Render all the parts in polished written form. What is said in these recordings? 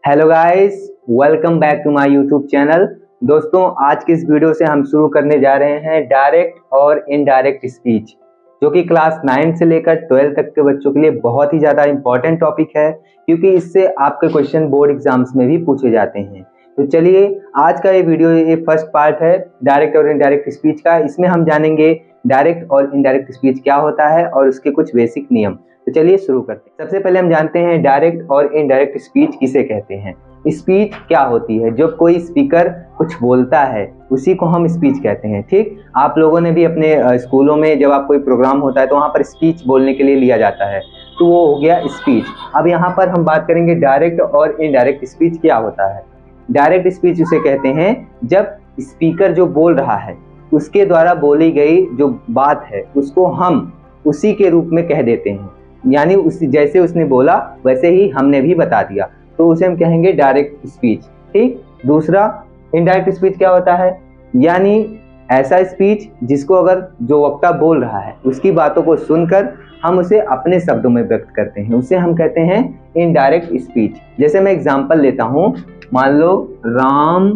Hello guys, welcome back to my YouTube channel. दोस्तों, आज की इस वीडियो से हम शुरू करने जा रहे हैं डायरेक्ट और इनडायरेक्ट स्पीच, जो कि क्लास 9 से लेकर 12 तक के बच्चों के लिए बहुत ही ज़्यादा इंपॉर्टेंट टॉपिक है, क्योंकि इससे आपके क्वेश्चन बोर्ड एग्जाम्स में भी पूछे जाते हैं। तो चलिए, आज का ये वीडियो ये फर्स्ट पार्ट है डायरेक्ट और इनडायरेक्ट स्पीच का। इसमें हम जानेंगे डायरेक्ट और इनडायरेक्ट स्पीच क्या होता है और उसके कुछ बेसिक नियम। तो चलिए शुरू करते हैं। सबसे पहले हम जानते हैं डायरेक्ट और इनडायरेक्ट स्पीच किसे कहते हैं। स्पीच क्या होती है? जब कोई स्पीकर कुछ बोलता है उसी को हम स्पीच कहते हैं। ठीक, आप लोगों ने भी अपने स्कूलों में जब आप कोई प्रोग्राम होता है तो वहाँ पर स्पीच बोलने के लिए लिया जाता है, तो वो हो गया स्पीच। अब यहाँ पर हम बात करेंगे डायरेक्ट और इनडायरेक्ट स्पीच क्या होता है। डायरेक्ट स्पीच उसे कहते हैं जब स्पीकर जो बोल रहा है उसके द्वारा बोली गई जो बात है उसको हम उसी के रूप में कह देते हैं, यानी उस जैसे उसने बोला वैसे ही हमने भी बता दिया, तो उसे हम कहेंगे डायरेक्ट स्पीच। ठीक, दूसरा इनडायरेक्ट स्पीच क्या होता है, यानी ऐसा स्पीच जिसको अगर जो वक्ता बोल रहा है उसकी बातों को सुनकर हम उसे अपने शब्दों में व्यक्त करते हैं, उसे हम कहते हैं इनडायरेक्ट स्पीच। जैसे मैं एग्जांपल लेता हूं, मान लो Ram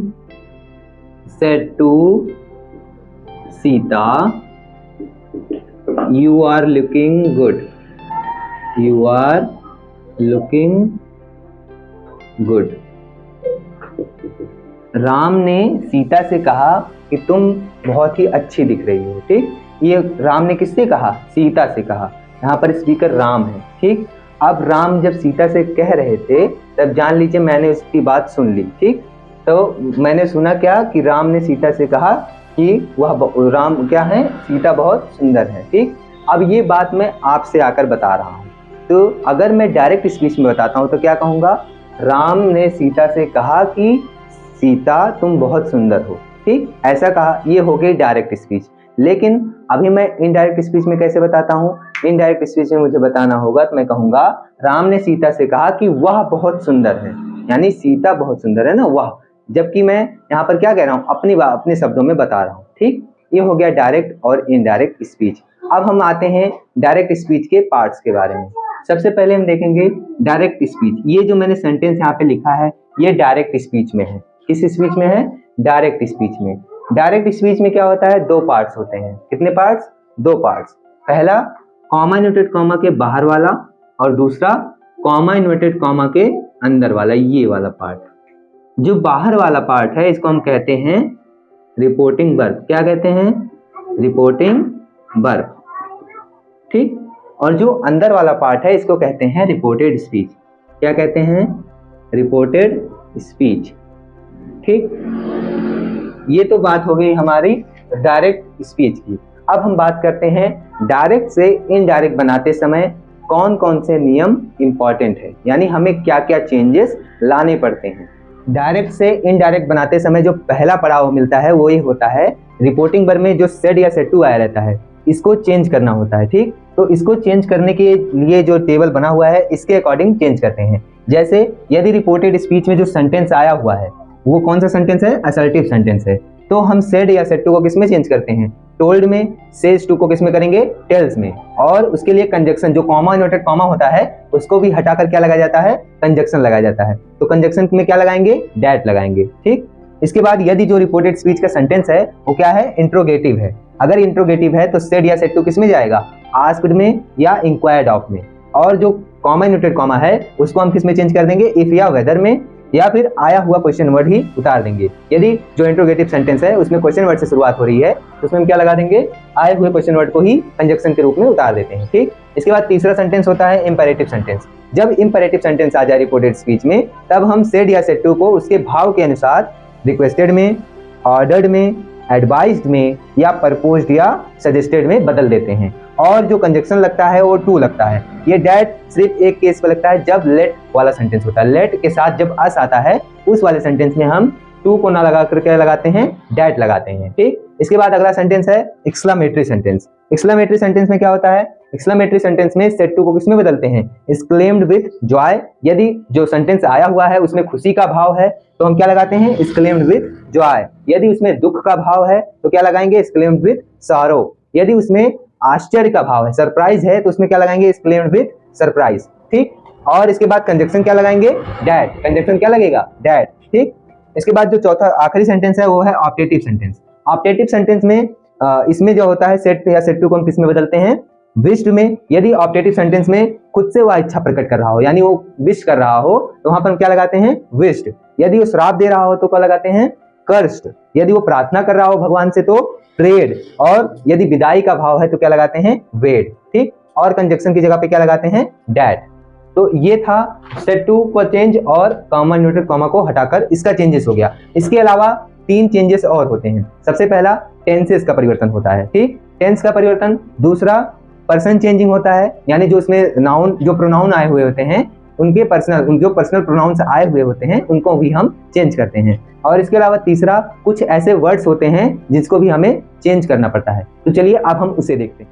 said to Sita, you are looking good, you are looking good. Ram ने सीता से कहा कि तुम बहुत ही अच्छी दिख रही हो। ठीक, ये राम ने किससे कहा? सीता से कहा। यहाँ पर स्पीकर राम है। ठीक, अब राम जब सीता से कह रहे थे तब जान लीजिए मैंने उसकी बात सुन ली। ठीक, तो मैंने सुना क्या कि राम ने सीता से कहा कि वह राम क्या है, सीता बहुत सुंदर है। ठीक, अब ये बात मैं आपसे आकर बता रहा हूँ, तो अगर मैं डायरेक्ट स्पीच में बताता हूँ तो क्या कहूँगा? राम ने सीता से कहा कि सीता तुम बहुत सुंदर हो। ठीक, ऐसा कहा, ये हो गई डायरेक्ट स्पीच। लेकिन अभी मैं इनडायरेक्ट स्पीच में कैसे बताता हूँ? इनडायरेक्ट स्पीच में मुझे बताना होगा तो मैं कहूँगा राम ने सीता से कहा कि वह बहुत सुंदर है, यानी सीता बहुत सुंदर है ना, वह। जबकि मैं यहाँ पर क्या कह रहा हूँ? अपने शब्दों में बता रहा हूँ। ठीक, ये हो गया डायरेक्ट और इनडायरेक्ट स्पीच। अब हम आते हैं डायरेक्ट स्पीच के पार्ट्स के बारे में। सबसे पहले हम देखेंगे डायरेक्ट स्पीच। ये जो मैंने सेंटेंस यहाँ पे लिखा है ये डायरेक्ट स्पीच में है। किस स्पीच में है? डायरेक्ट स्पीच में। डायरेक्ट स्पीच में क्या होता है? दो पार्ट्स होते हैं। कितने पार्ट्स? दो पार्ट्स। पहला कॉमा इन्वर्टेड कॉमा के बाहर वाला और दूसरा कॉमा इन्वर्टेड कॉमा के अंदर वाला, ये वाला पार्ट। जो बाहर वाला पार्ट है इसको हम कहते हैं रिपोर्टिंग वर्ब। क्या कहते हैं? Reporting verb. ठीक, और जो अंदर वाला पार्ट है इसको कहते हैं रिपोर्टेड स्पीच। क्या कहते हैं? Reported speech. ठीक, ये तो बात हो गई हमारी डायरेक्ट स्पीच की। अब हम बात करते हैं डायरेक्ट से इनडायरेक्ट बनाते समय कौन कौन से नियम इंपॉर्टेंट है, यानी हमें क्या क्या चेंजेस लाने पड़ते हैं। डायरेक्ट से इनडायरेक्ट बनाते समय जो पहला पड़ाव मिलता है वो ये होता है, रिपोर्टिंग वर्ब में जो सेड या सेड टू आया रहता है इसको चेंज करना होता है। ठीक, तो इसको चेंज करने के लिए जो टेबल बना हुआ है इसके अकॉर्डिंग चेंज करते हैं। जैसे यदि रिपोर्टेड स्पीच में जो सेंटेंस आया हुआ है वो कौन सा सेंटेंस है? असर्टिव सेंटेंस है, तो हम सेड या सेड टू को किस में चेंज करते हैं? टोल्ड में। सेज टू को किस में करेंगे? टेल्स में। और उसके लिए कंजक्शन, जो कॉमा इन्वर्टेड कॉमा होता है उसको भी हटाकर क्या लगाया जाता है? कंजक्शन लगाया जाता है। तो कंजक्शन में क्या लगाएंगे? डैट लगाएंगे। ठीक, इसके बाद यदि जो रिपोर्टेड स्पीच का सेंटेंस है वो क्या है? इंट्रोगेटिव है। अगर इंट्रोगेटिव है तो सेड या सेड टू किस में जाएगा? आस्क्ड में या इंक्वायर्ड ऑफ में। और जो कॉमा इन्वर्टेड कॉमा है उसको हम किस में चेंज कर देंगे? इफ या वेदर में, या फिर आया हुआ क्वेश्चन वर्ड ही उतार देंगे। यदि जो इंट्रोगेटिव सेंटेंस है उसमें क्वेश्चन वर्ड से शुरुआत हो रही है तो उसमें हम क्या लगा देंगे? आए हुए क्वेश्चन वर्ड को ही कंजक्शन के रूप में उतार देते हैं। ठीक, इसके बाद तीसरा सेंटेंस होता है इंपेरेटिव सेंटेंस। जब इंपेरेटिव सेंटेंस आ जाए रिपोर्टेड स्पीच में तब हम सेड या सेड टू को उसके भाव के अनुसार रिक्वेस्टेड में, ऑर्डर्ड में, एडवाइज्ड में या प्रपोज्ड या सजेस्टेड में बदल देते हैं। और जो कंजक्शन लगता है वो टू लगता है। ये डैट सिर्फ एक केस पे लगता है जब लेट वाला सेंटेंस होता है। लेट के साथ जब अस आता है उस वाले सेंटेंस में हम टू को ना लगा कर क्या लगाते हैं? डैट लगाते हैं। ठीक, इसके बाद अगला सेंटेंस है एक्सक्लेमेटरी सेंटेंस। एक्सक्लेमेटरी सेंटेंस में क्या होता है? एक्सक्लेमेटरी सेंटेंस में सेड टू को किसमें बदलते हैं? Exclaimed with Joy. यदि जो सेंटेंस आया हुआ है उसमें खुशी का भाव है तो हम क्या लगाते हैं? Exclaimed with Joy. यदि उसमें दुख का भाव है तो क्या लगाएंगे? Exclaimed with sorrow. यदि उसमें आश्चर्य का भाव है, सरप्राइज है, तो उसमें क्या लगाएंगे? Exclaimed with surprise. ठीक, और इसके बाद कंजक्शन क्या लगाएंगे, डैट, कंजक्शन क्या लगेगा, डैट, ठीक। इसके बाद जो चौथा आखिरी सेंटेंस है वो है ऑप्टेटिव सेंटेंस। ऑप्टेटिव सेंटेंस में इसमें जो होता है सेट या सेट टू को हम किस में बदलते हैं, विश्ड में। यदि ऑप्टेटिव सेंटेंस में खुद से वह इच्छा प्रकट कर रहा हो, यानी वो विश कर रहा हो, तो वहां पर हम क्या लगाते हैं, विश्ड। यदि वो श्राप दे रहा हो तो क्या लगाते हैं, कर्स्ड। यदि वो प्रार्थना कर रहा हो भगवान से तो प्रेड, और यदि विदाई का भाव है तो क्या लगाते हैं, वेड, ठीक। और कंजक्शन की जगह पे क्या लगाते हैं, डैट। तो ये था सेट टू को चेंज और कॉमा न्यूट्रल कॉमा को हटाकर इसका चेंजेस हो गया। इसके अलावा 3 चेंजेस और होते हैं। सबसे पहला टेंसेस का परिवर्तन होता है, ठीक, टेंस का परिवर्तन। दूसरा पर्सन चेंजिंग होता है, यानी जो उसमें नाउन, जो प्रोनाउन आए हुए होते हैं उनके पर्सनल, जो पर्सनल प्रोनाउंस आए हुए होते हैं उनको भी हम चेंज करते हैं। और इसके अलावा तीसरा कुछ ऐसे वर्ड्स होते हैं जिसको भी हमें चेंज करना पड़ता है। तो चलिए अब हम उसे देखते हैं।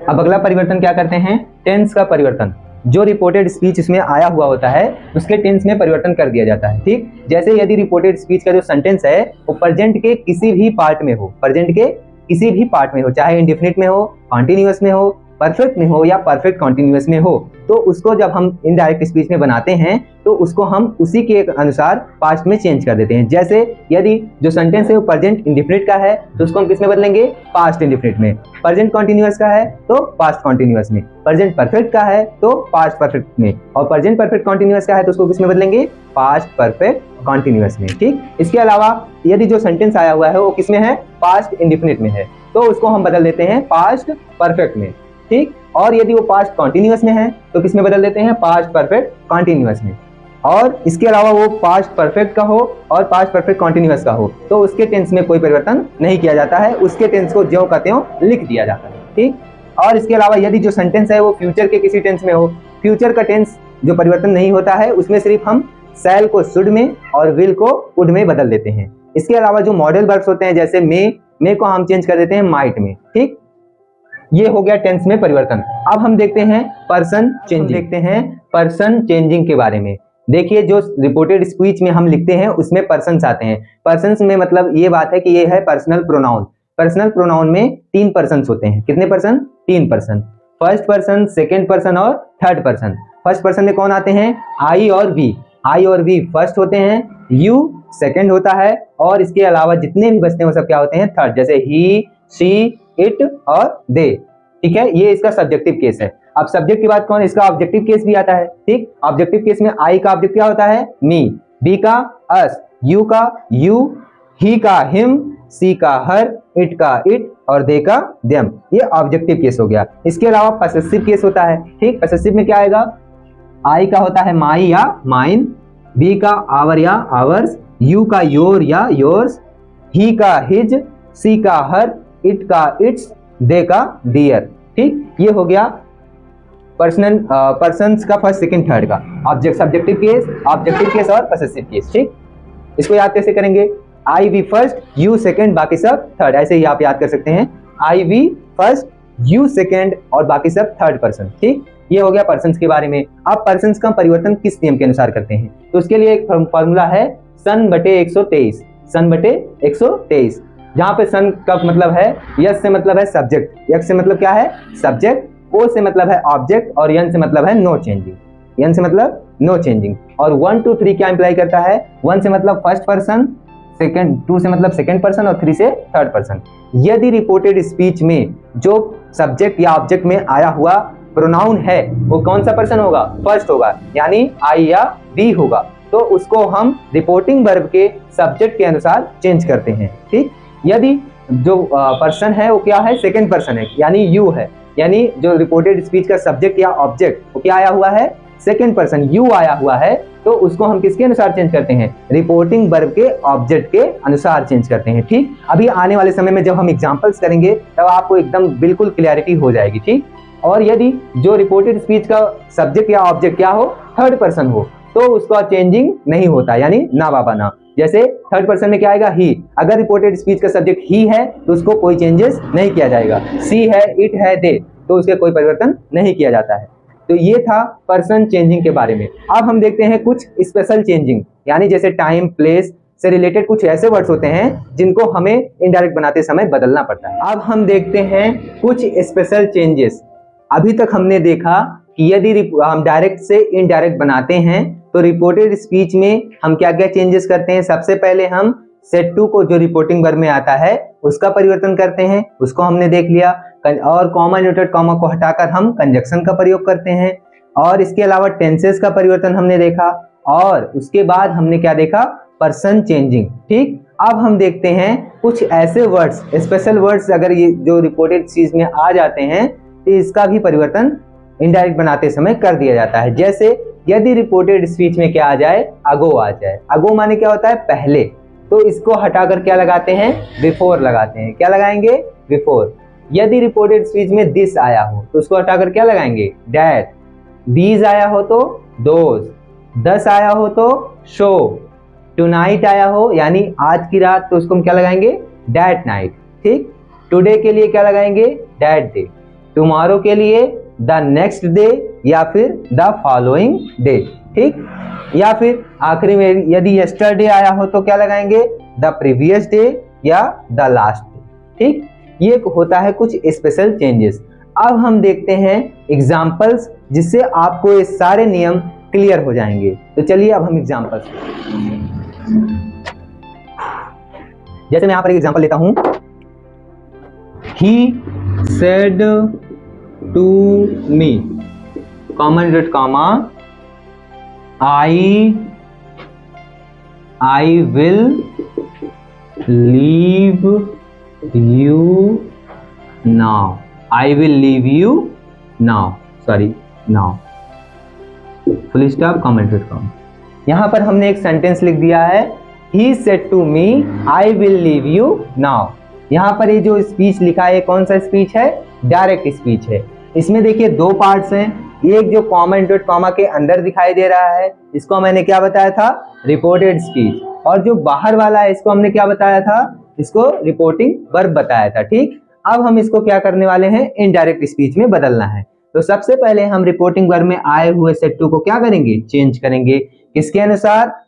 अब अगला परिवर्तन क्या करते हैं, टेंस का परिवर्तन। जो रिपोर्टेड स्पीच इसमें आया हुआ होता है उसके टेंस में परिवर्तन कर दिया जाता है, ठीक। जैसे यदि रिपोर्टेड स्पीच का जो सेंटेंस है वो प्रेजेंट के किसी भी पार्ट में हो, प्रेजेंट के किसी भी पार्ट में हो, चाहे इंडेफिनिट में हो, कॉन्टिन्यूअस में हो, परफेक्ट में हो या परफेक्ट कॉन्टिन्यूअस में हो, तो उसको जब हम इनडायरेक्ट स्पीच में बनाते हैं तो उसको हम उसी के अनुसार पास्ट में चेंज कर देते हैं। जैसे यदि जो सेंटेंस है वो प्रेजेंट इंडेफिनिट का है तो उसको हम किस में बदलेंगे, पास्ट इंडेफिनिट में। प्रेजेंट कॉन्टिन्यूअस का है तो पास्ट कॉन्टिन्यूअस में। प्रेजेंट परफेक्ट का है तो पास्ट परफेक्ट में। और प्रेजेंट परफेक्ट कॉन्टिन्यूअस का है तो उसको किस में बदलेंगे, पास्ट परफेक्ट कॉन्टिन्यूअस में, ठीक। इसके अलावा यदि जो सेंटेंस आया हुआ है वो किस में है, पास्ट इंडेफिनिट में है, तो उसको हम बदल देते हैं पास्ट परफेक्ट में, ठीक। और यदि वो पास्ट कॉन्टिन्यूअस में है तो किस में बदल देते हैं, पास्ट परफेक्ट कॉन्टिन्यूअस में। और इसके अलावा वो पास्ट परफेक्ट का हो और पास्ट परफेक्ट कॉन्टिन्यूअस का हो तो उसके टेंस में कोई परिवर्तन नहीं किया जाता है, उसके टेंस को ज्यों का त्यों लिख दिया जाता है, ठीक। और इसके अलावा यदि जो सेंटेंस है वो फ्यूचर के किसी टेंस में हो, फ्यूचर का टेंस जो परिवर्तन नहीं होता है उसमें सिर्फ हम शैल को शुड में और विल को वुड में बदल देते हैं। इसके अलावा जो मॉडल वर्ब्स होते हैं जैसे मे को हम चेंज कर देते हैं माइट में, ठीक। ये हो गया टेंस में परिवर्तन। अब हम देखते हैं पर्सन चेंजिंग, देखते हैं पर्सन चेंजिंग के बारे में। देखिए जो रिपोर्टेड स्पीच में हम लिखते हैं उसमें पर्सन्स आते हैं। पर्सन्स में मतलब ये बात है कि ये है पर्सनल प्रोनाउन। पर्सनल प्रोनाउन में 3 पर्सन्स होते हैं। कितने person, 3 person. First person, second person और थर्ड पर्सन। फर्स्ट पर्सन में कौन आते हैं, आई और वी। आई और वी फर्स्ट होते हैं, यू सेकेंड होता है, और इसके अलावा जितने भी बचते हैं वो सब क्या होते हैं, थर्ड। जैसे ही, शी, इट और दे, ठीक है। ये इसका सब्जेक्टिव केस है। अब सब्जेक्ट की बात कौन, इसका ऑब्जेक्टिव केस भी आता है, ठीक। ऑब्जेक्टिव केस में आई का ऑब्जेक्ट क्या होता है, मी, बी का अस, यू का यू, ही का हिम, सी का हर, इट का इट और दे का देम। ये ऑब्जेक्टिव केस हो गया। इसके अलावा पसेसिव केस होता है, ठीक। पसेसिव में क्या आएगा, आई का होता है माई या माइन, बी का आवर या आवर्स, यू का योर या योर्स, ही का हिज, सी का हर, इट का इट्स, दे का दियर, ठीक। ये हो गया पर्सन्स का फर्स्ट सेकंड थर्ड का ऑब्जेक्ट, सब्जेक्टिव केस और पसेसिव केस, ठीक। इसको याद कैसे करेंगे, आई वी फर्स्ट, यू सेकंड, बाकी सब थर्ड। ऐसे ही आप याद कर सकते हैं, आई वी फर्स्ट, यू सेकंड और बाकी सब थर्ड पर्सन, ठीक। ये हो गया पर्सन्स के बारे में। अब पर्सन्स का परिवर्तन किस नियम के अनुसार करते हैं, तो उसके लिए एक फॉर्मूला है सन बटे 123। सन बटे 123, जहां पे सन का मतलब है, यस से मतलब है सब्जेक्ट, यस से मतलब क्या है सब्जेक्ट, ओ से मतलब है ऑब्जेक्ट और यन से मतलब है नो चेंजिंग। यन से मतलब नो चेंजिंग। और 1 2 3 क्या इंप्लाई करता है, 1 से मतलब फर्स्ट पर्सन, सेकंड, 2 से मतलब सेकंड पर्सन और 3 से थर्ड पर्सन। यदि रिपोर्टेड स्पीच में जो सब्जेक्ट या ऑब्जेक्ट में आया हुआ प्रोनाउन है वो कौन सा पर्सन होगा, फर्स्ट होगा, यानी आई या वी होगा, तो उसको हम रिपोर्टिंग वर्ब के सब्जेक्ट के अनुसार चेंज करते हैं, ठीक। यदि जो पर्सन है वो क्या है, सेकंड पर्सन है, यानी यू है, यानी जो रिपोर्टेड स्पीच का सब्जेक्ट या ऑब्जेक्ट वो क्या आया हुआ है, सेकंड पर्सन यू आया हुआ है, तो उसको हम किसके अनुसार चेंज करते हैं, रिपोर्टिंग वर्ब के ऑब्जेक्ट के अनुसार चेंज करते हैं, ठीक। अभी आने वाले समय में जब हम एग्जांपल्स करेंगे तब आपको एकदम बिल्कुल क्लैरिटी हो जाएगी, ठीक। और यदि जो रिपोर्टेड स्पीच का सब्जेक्ट या ऑब्जेक्ट क्या हो, थर्ड पर्सन हो, तो उसका चेंजिंग नहीं होता, यानी ना बाबा ना। जैसे थर्ड पर्सन में क्या आएगा, ही। अगर रिपोर्टेड स्पीच का सब्जेक्ट ही है तो उसको कोई चेंजेस नहीं किया जाएगा। सी है, इट है, दे, तो उसके कोई परिवर्तन नहीं किया जाता है। तो ये था पर्सन चेंजिंग के बारे में। अब हम देखते हैं कुछ स्पेशल चेंजिंग, यानी जैसे टाइम, प्लेस से रिलेटेड कुछ ऐसे वर्ड्स होते हैं जिनको हमें इनडायरेक्ट बनाते समय बदलना पड़ता है। अब हम देखते हैं कुछ स्पेशल चेंजेस। अभी तक हमने देखा कि यदि हम डायरेक्ट से इनडायरेक्ट बनाते हैं तो रिपोर्टेड स्पीच में हम क्या क्या चेंजेस करते हैं। सबसे पहले हम सेट टू को जो रिपोर्टिंग वर्ब में आता है उसका परिवर्तन करते हैं, उसको हमने देख लिया। और कॉमा न्यूटेड कॉमा को हटाकर हम कंजक्शन का प्रयोग करते हैं, और इसके अलावा टेंसेस का परिवर्तन हमने देखा, और उसके बाद हमने क्या देखा, पर्सन चेंजिंग। ठीक, अब हम देखते हैं कुछ ऐसे वर्ड्स, स्पेशल वर्ड्स अगर ये जो रिपोर्टेड चीज में आ जाते हैं तो इसका भी परिवर्तन इनडायरेक्ट बनाते समय कर दिया जाता है। जैसे यदि रिपोर्टेड स्पीच में क्या आ जाए, अगो आ जाए। अगो माने क्या होता है, पहले, तो इसको हटाकर क्या लगाते हैं, बिफोर लगाते हैं। क्या लगाएंगे, बिफोर। यदि रिपोर्टेड स्पीच में दिस आया हो तो उसको हटाकर क्या लगाएंगे, डैट। दीज आया हो तो दोज, दस आया हो तो शो, टुनाइट आया हो यानी आज की रात तो उसको हम क्या लगाएंगे, डैट नाइट। ठीक, टुडे के लिए क्या लगाएंगे, डैट डे। टुमारो के लिए द नेक्स्ट डे या फिर द फॉलोइंग डे। ठीक, या फिर आखिरी में यदि यस्टरडे आया हो तो क्या लगाएंगे, द प्रीवियस डे या द लास्ट डे। ठीक, ये होता है कुछ स्पेशल चेंजेस। अब हम देखते हैं एग्जांपल्स जिससे आपको ये सारे नियम क्लियर हो जाएंगे। तो चलिए अब हम एग्जांपल्स, जैसे मैं यहां पर एक एग्जांपल लेता हूं, he said to me, comma dot comma, I will leave you now. I will leave you now. Sorry, now. Full stop, comment com. यहाँ पर हमने एक सेंटेंस लिख दिया है, He said to me, I will leave you now. यहाँ पर ये जो स्पीच लिखा है कौन सा स्पीच है, डायरेक्ट स्पीच है। इसमें देखिए दो पार्ट्स हैं, एक जो कॉमा डॉट कॉमा के अंदर दिखाई दे रहा है इसको मैंने क्या बताया था, रिपोर्टेड स्पीच, और जो बाहर वाला है इसको हमने क्या बताया था, इसको रिपोर्टिंग वर्ब बताया था। ठीक, अब हम इसको क्या करने वाले हैं, इनडायरेक्ट स्पीच में बदलना है। तो सबसे पहले हम रिपोर्टिंग वर्ब में आए हुए सेट टू को क्या करेंगे, चेंज करेंगे। किसके अनुसार,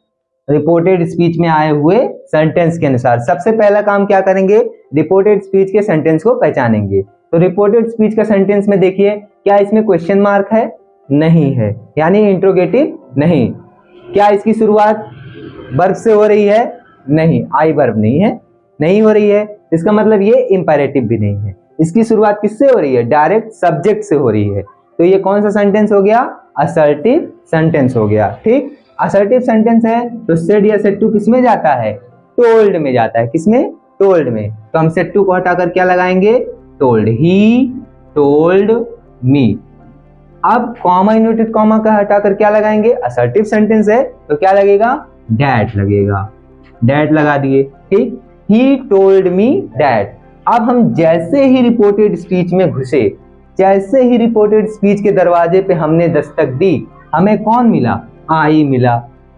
रिपोर्टेड स्पीच में आए हुए सेंटेंस के अनुसार। सबसे पहला काम क्या करेंगे, रिपोर्टेड स्पीच के सेंटेंस को पहचानेंगे। तो रिपोर्टेड स्पीच का सेंटेंस में देखिए क्या इसमें क्वेश्चन मार्क है, नहीं है, यानी इंट्रोगेटिव नहीं। क्या इसकी शुरुआत वर्ब से हो रही है, नहीं, आई वर्ब नहीं है, नहीं हो रही है, इसका मतलब ये इंपेरेटिव भी नहीं है। इसकी शुरुआत किससे हो रही है, डायरेक्ट सब्जेक्ट से हो रही है। तो ये कौन सा सेंटेंस हो गया, असर्टिव सेंटेंस हो गया। ठीक, असर्टिव सेंटेंस है तो सेड या सेड टू किसमें जाता है, टोल्ड में जाता है। किसमें, टोल्ड में। तो हम सेड टू को हटाकर क्या लगाएंगे, टोल्ड। He told me. अब कॉमा इन्वर्टेड कॉमा का हटाकर क्या लगाएंगे, असर्टिव सेंटेंस है तो क्या लगेगा, डैट लगेगा। डैट लगा दिए। ठीक, ही टोल्ड मी डैट। अब हम जैसे ही रिपोर्टेड स्पीच में घुसे, जैसे ही रिपोर्टेड स्पीच के दरवाजे पे हमने दस्तक दी, हमें कौन मिला, आई मिला।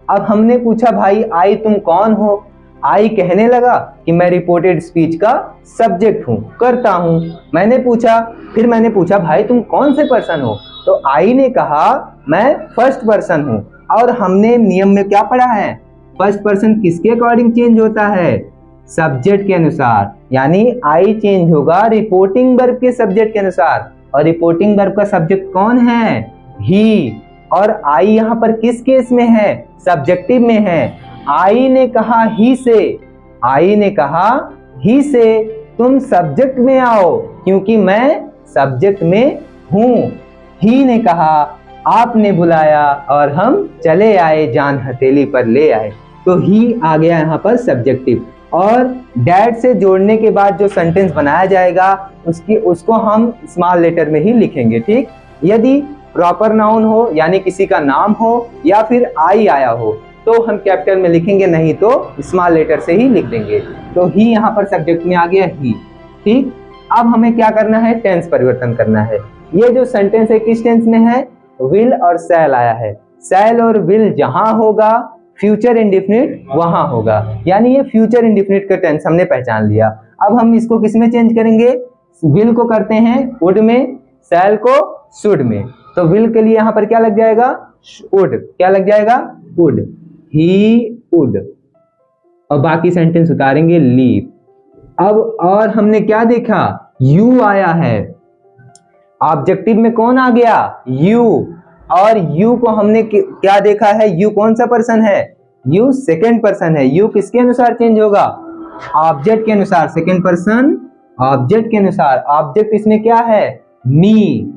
अब हमने पूछा भाई आई तुम कौन हो, आई कहने लगा कि मैं रिपोर्टेड स्पीच का सब्जेक्ट हूं, करता हूं। मैंने पूछा भाई तुम कौन से पर्सन हो, तो आई ने कहा मैं फर्स्ट पर्सन हूं। और हमने नियम में क्या पढ़ा है, फर्स्ट पर्सन किसके अकॉर्डिंग चेंज होता है, सब्जेक्ट के अनुसार। यानी आई चेंज होगा रिपोर्टिंग वर्ब के सब्जेक्ट के अनुसार, और रिपोर्टिंग वर्ब का सब्जेक्ट कौन है, ही। और आई यहाँ पर किस केस में है, सब्जेक्टिव में है। आई ने कहा ही से, आई ने कहा ही से तुम सब्जेक्ट में आओ क्योंकि मैं सब्जेक्ट में हूं। ही ने कहा आपने बुलाया और हम चले आए, जान हथेली पर ले आए। तो ही आ गया यहाँ पर सब्जेक्टिव। और डैट से जोड़ने के बाद जो सेंटेंस बनाया जाएगा उसको हम स्मॉल लेटर में ही लिखेंगे। ठीक, यदि प्रॉपर नाउन हो यानी किसी का नाम हो या फिर आई आया हो तो हम कैपिटल में लिखेंगे, नहीं तो स्मॉल लेटर से ही लिख देंगे। तो ही यहाँ पर सब्जेक्ट में आ गया ही। ठीक, अब हमें क्या करना है, टेंस परिवर्तन करना है। ये जो सेंटेंस है किस टेंस में है, विल और शैल आया है। शैल और विल जहां होगा फ्यूचर इंडेफिनिट वहां होगा, यानी ये फ्यूचर इंडेफिनिट का टेंस हमने पहचान लिया। अब हम इसको किस में चेंज करेंगे, विल को करते हैं वुड में, शैल को शुड में। तो विल के लिए यहाँ पर क्या लग जाएगा, वुड। क्या लग जाएगा, वुड, ही वुड। और बाकी सेंटेंस उतारेंगे, लीव। अब और हमने क्या देखा, यू आया है। ऑब्जेक्टिव में कौन आ गया, यू, और यू को हमने क्या देखा है, यू कौन सा पर्सन है, यू सेकंड पर्सन है। यू किसके अनुसार चेंज होगा, ऑब्जेक्ट के अनुसार, सेकंड पर्सन ऑब्जेक्ट के अनुसार। ऑब्जेक्ट इसमें क्या है, मी,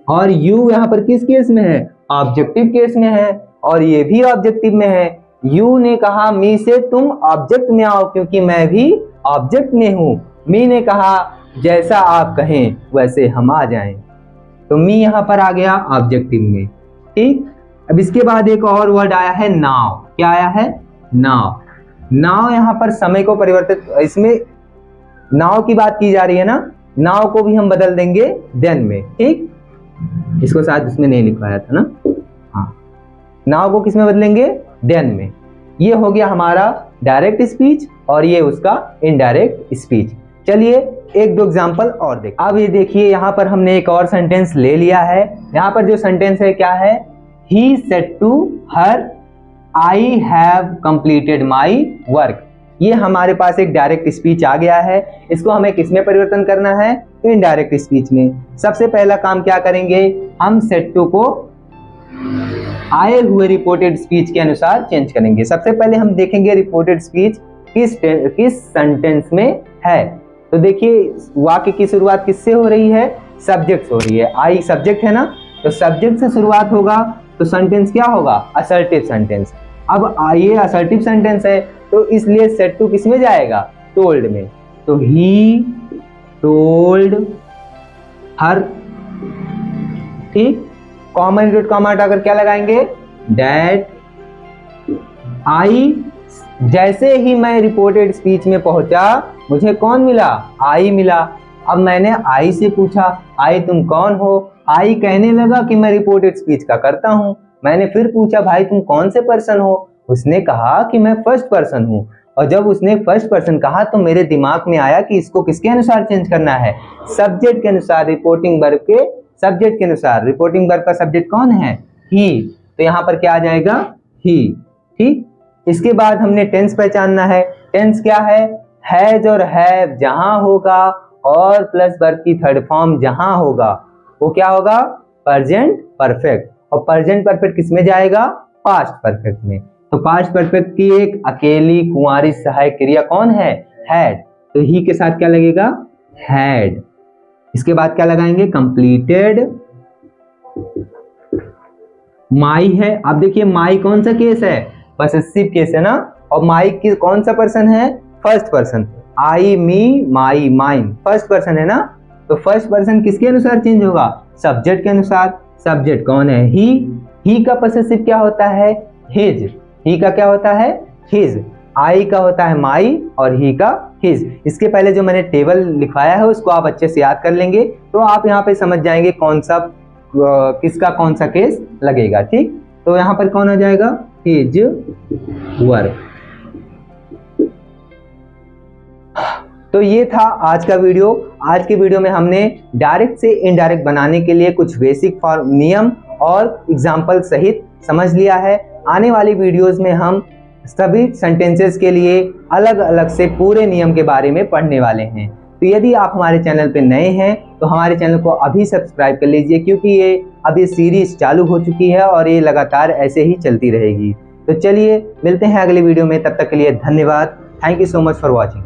और यू यहाँ पर किस केस में है, ऑब्जेक्टिव केस में है, और ये भी ऑब्जेक्टिव में है। यू ने कहा मी से तुम ऑब्जेक्ट में आओ क्योंकि मैं भी ऑब्जेक्ट में हूं। मी ने कहा जैसा आप कहें वैसे हम आ जाएं, तो मी यहाँ पर आ गया ऑब्जेक्टिव में। ठीक, अब इसके बाद एक और वर्ड आया है नाउ। क्या आया है, नाउ। नाउ यहाँ पर समय को परिवर्तित, इसमें नाउ की बात की जा रही है ना, नाउ को भी हम बदल देंगे देन में। ठीक, इसको शायद इसमें नहीं लिखवाया था ना, हाँ, नाउ को किस में बदलेंगे, देन में। ये हो गया हमारा डायरेक्ट स्पीच और ये उसका इनडायरेक्ट स्पीच। चलिए एक दो एग्जांपल और देख। अब ये देखिए यहाँ पर हमने एक और सेंटेंस ले लिया है। यहाँ पर जो सेंटेंस है क्या है, he said to her I have completed my work. ये हमारे पास एक डायरेक्ट स्पीच आ गया है। इसको हमें किस में परिवर्तन करना है, इनडायरेक्ट स्पीच में। सबसे पहला काम क्या करेंगे, हम सेड टू को आए हुए रिपोर्टेड स्पीच के अनुसार चेंज करेंगे। सबसे पहले हम देखेंगे रिपोर्टेड स्पीच किस सेंटेंस में है। तो देखिए वाक्य की शुरुआत किससे हो रही है, सब्जेक्ट से हो रही है। आई सब्जेक्ट है ना, तो सब्जेक्ट से शुरुआत होगा तो सेंटेंस क्या होगा, असर्टिव सेंटेंस। अब ये असर्टिव सेंटेंस है तो इसलिए सेड टू किस में जाएगा, टोल्ड में। तो ही टोल्ड हर, ठीक, कॉमन रूट कॉमा हटाकर क्या लगाएंगे, डैट आई। जैसे ही मैं रिपोर्टेड स्पीच में पहुंचा मुझे कौन मिला, आई मिला। अब मैंने आई से पूछा आई तुम कौन हो, आई कहने लगा कि मैं रिपोर्टेड स्पीच का करता हूं। मैंने फिर पूछा भाई तुम कौन से पर्सन हो, उसने कहा कि मैं फर्स्ट पर्सन हूं। और जब उसने फर्स्ट पर्सन कहा तो मेरे दिमाग में आया कि इसको किसके अनुसार चेंज करना है, सब्जेक्ट के अनुसार, रिपोर्टिंग वर्ब के सब्जेक्ट के अनुसार। रिपोर्टिंग वर्ब का सब्जेक्ट कौन है, ही, तो यहाँ पर क्या आ जाएगा, ही। ठीक, इसके बाद हमने टेंस पहचानना है। टेंस क्या है, हैज और हैव जहां होगा और प्लस वर्ब की थर्ड फॉर्म जहां होगा वो क्या होगा, प्रेजेंट परफेक्ट। और प्रेजेंट परफेक्ट किस में जाएगा, पास्ट परफेक्ट में। तो पास्ट परफेक्ट की एक अकेली कुंवारी सहायक क्रिया कौन है, हैड, तो ही के साथ क्या लगेगा, हैड। इसके बाद क्या लगाएंगे, कंप्लीटेड। माई है, अब देखिए माई कौन सा केस है, पॉसेसिव केस है ना, और माई की कौन सा पर्सन है, फर्स्ट पर्सन। आई मी माई माइन फर्स्ट पर्सन है ना, तो फर्स्ट पर्सन किसके अनुसार चेंज होगा, सब्जेक्ट के अनुसार। सब्जेक्ट कौन है, ही का पॉसेसिव क्या होता है, हिज। ही का क्या होता है, हिज। आई का होता है माई और ही का हिज। इसके पहले जो मैंने टेबल लिखवाया है उसको आप अच्छे से याद कर लेंगे तो आप यहाँ पे समझ जाएंगे कौन सा किसका कौन सा केस लगेगा। ठीक, तो यहाँ पर कौन आ जाएगा, हिज वर्क। तो ये था आज का वीडियो। आज के वीडियो में हमने डायरेक्ट से इनडायरेक्ट बनाने के लिए कुछ बेसिक नियम और एग्जाम्पल सहित समझ लिया है। आने वाली वीडियोस में हम सभी सेंटेंसेस के लिए अलग अलग से पूरे नियम के बारे में पढ़ने वाले हैं। तो यदि आप हमारे चैनल पे नए हैं तो हमारे चैनल को अभी सब्सक्राइब कर लीजिए क्योंकि ये अभी सीरीज चालू हो चुकी है और ये लगातार ऐसे ही चलती रहेगी। तो चलिए मिलते हैं अगले वीडियो में, तब तक के लिए धन्यवाद। Thank you so much for watching.